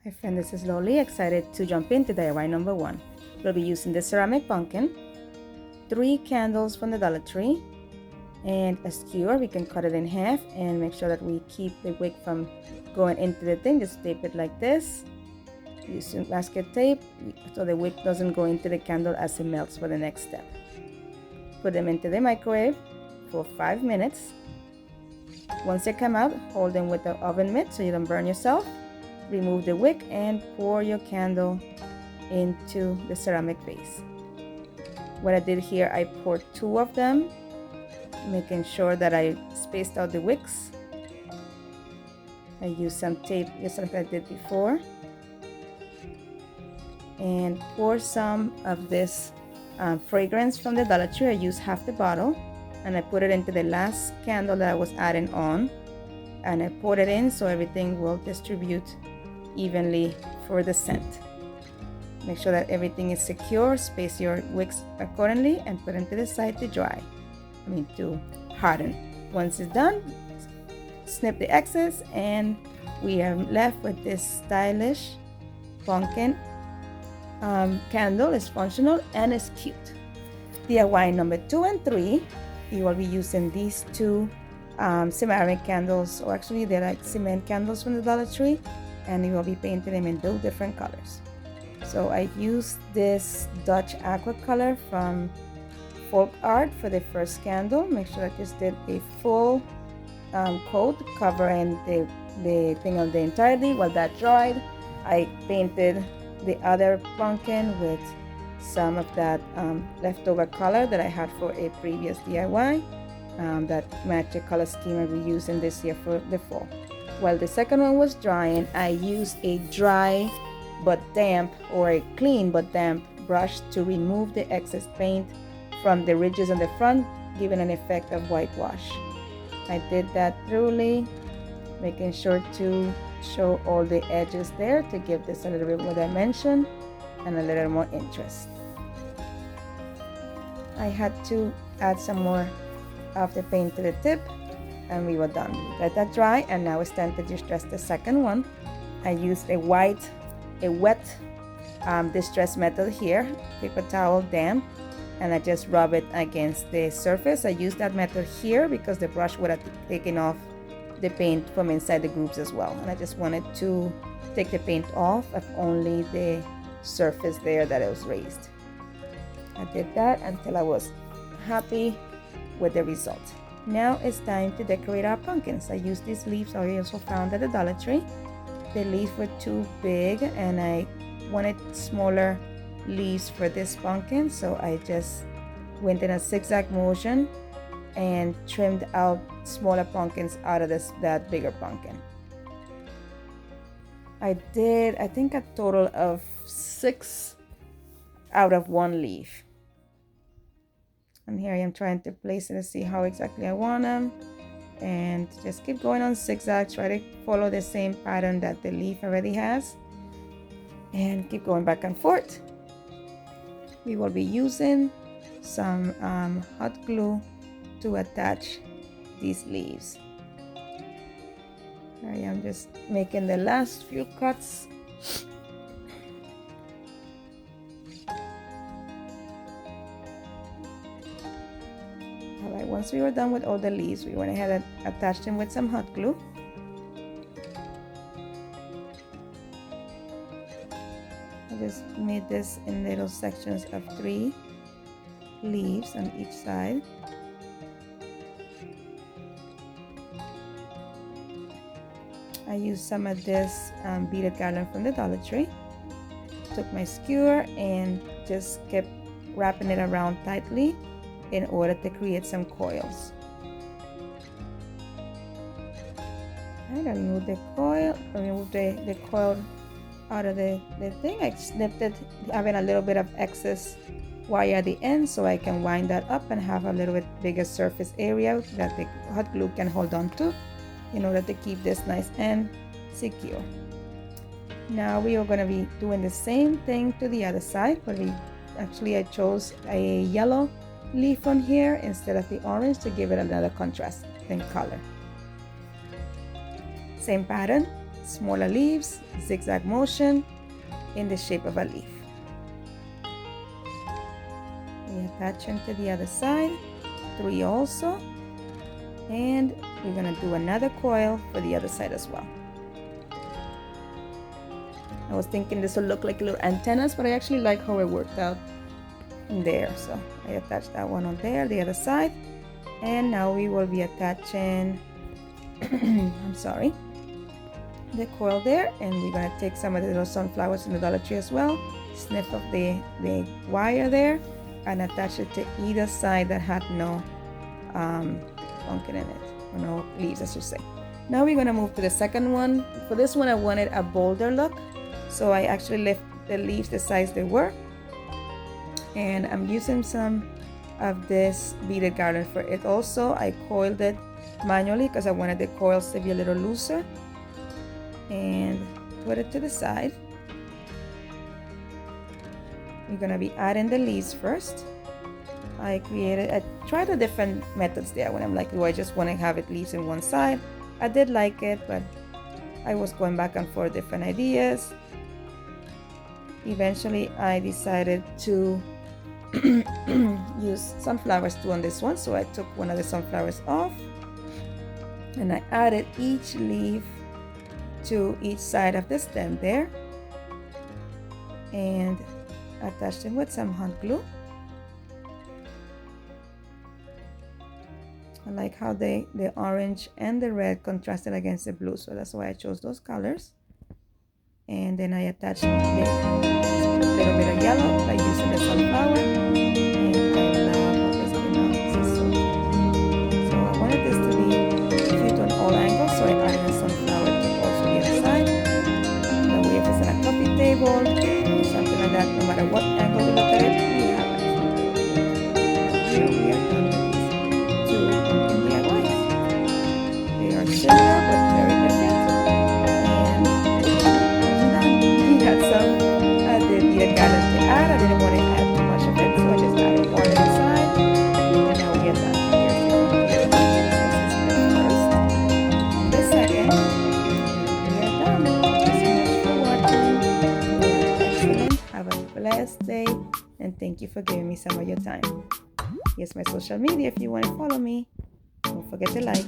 Hi friend, this is Loli, excited to jump into DIY number 1. We'll be using the ceramic pumpkin, 3 candles from the Dollar Tree, and a skewer. We can cut it in half and make sure that we keep the wick from going into the thing. Just tape it like this. Using basket tape so the wick doesn't go into the candle as it melts for the next step. Put them into the microwave for 5 minutes. Once they come out, hold them with the oven mitt so you don't burn yourself. Remove the wick and pour your candle into the ceramic base. What I did here, I poured 2 of them, making sure that I spaced out the wicks. I used some tape just like I did before, and pour some of this fragrance from the Dollar Tree. I used half the bottle and I put it into the last candle that I was adding on, and I poured it in so everything will distribute evenly for the scent. Make sure that everything is secure. Space your wicks accordingly and put them to the side to dry. To harden. Once it's done, snip the excess and we are left with this stylish pumpkin candle. It's functional and it's cute. DIY number 2 and 3, you will be using these 2 ceramic candles, or actually they're like cement candles from the Dollar Tree, and you will be painting them in 2 different colors. So I used this Dutch aqua color from Folk Art for the first candle. Make sure I just did a full coat covering the thing of the entirety. While that dried, I painted the other pumpkin with some of that leftover color that I had for a previous DIY that matched the color scheme I'll be using this year for the fall. While the second one was drying, I used a dry but damp, or a clean but damp brush to remove the excess paint from the ridges on the front, giving an effect of whitewash. I did that thoroughly, making sure to show all the edges there to give this a little bit more dimension and a little more interest. I had to add some more of the paint to the tip, and we were done. Let that dry, and now it's time to distress the second one. I used a wet distress method here, paper towel damp, and I just rub it against the surface. I used that method here because the brush would have taken off the paint from inside the grooves as well, and I just wanted to take the paint off of only the surface there that it was raised. I did that until I was happy with the result. Now it's time to decorate our pumpkins. I used these leaves I also found at the Dollar Tree. The leaves were too big and I wanted smaller leaves for this pumpkin, so I just went in a zigzag motion and trimmed out smaller pumpkins out of that bigger pumpkin. I did, I think, a total of 6 out of 1 leaf. And here I am trying to place it to see how exactly I want them, and just keep going on zigzags. Try to follow the same pattern that the leaf already has and keep going back and forth. We will be using some hot glue to attach these leaves. I am just making the last few cuts. Alright, once we were done with all the leaves, we went ahead and attached them with some hot glue. I just made this in little sections of 3 leaves on each side. I used some of this beaded garland from the Dollar Tree. Took my skewer and just kept wrapping it around tightly in order to create some coils. And I removed the coil, the coil out of the thing. I snipped it, having a little bit of excess wire at the end, so I can wind that up and have a little bit bigger surface area that the hot glue can hold on to in order to keep this nice and secure. Now we are going to be doing the same thing to the other side, but I chose a yellow leaf on here instead of the orange to give it another contrast in color. Same pattern, smaller leaves, zigzag motion in the shape of a leaf. We attach them to the other side, 3 also, and we're gonna do another coil for the other side as well. I was thinking this will look like little antennas, but I actually like how it worked out there. So I attached that one on there, the other side, and now we will be attaching I'm sorry, the coil there, and we're gonna take some of the little sunflowers in the Dollar Tree as well, snip off the wire there, and attach it to either side that had no pumpkin in it, or no leaves, I should say. Now we're gonna move to the second one. For this one, I wanted a bolder look, so I actually left the leaves the size they were, and I'm using some of this beaded garland for it also. I coiled it manually because I wanted the coils to be a little looser, and put it to the side. We're gonna be adding the leaves first. I tried the different methods there when I'm like, do I just want to have it leaves in one side? I did like it, but I was going back and forth different ideas. Eventually I decided to use sunflowers too on this one, so I took one of the sunflowers off and I added each leaf to each side of the stem there, and attached them with some hot glue. I like how the orange and the red contrasted against the blue, so that's why I chose those colors. And then I attached a little bit of yellow by using the sunflower, and I love how this came out. This is so cute. So I wanted this to be cute on all angles, so I added a sunflower to also the other side. That way if it's at a coffee table or something like that, no matter what angle you look at it, you have it. Here we are done with these 2 pumpkin DIYs. They are similar but very different. Got some the garland to add. I didn't want to add too much of it, so I just added one inside, and now we are done. Here's the first, the second. We are done. Thank you so much for watching. You are excellent. Have a blessed day, and thank you for giving me some of your time. Here's my social media if you want to follow me. Don't forget to like,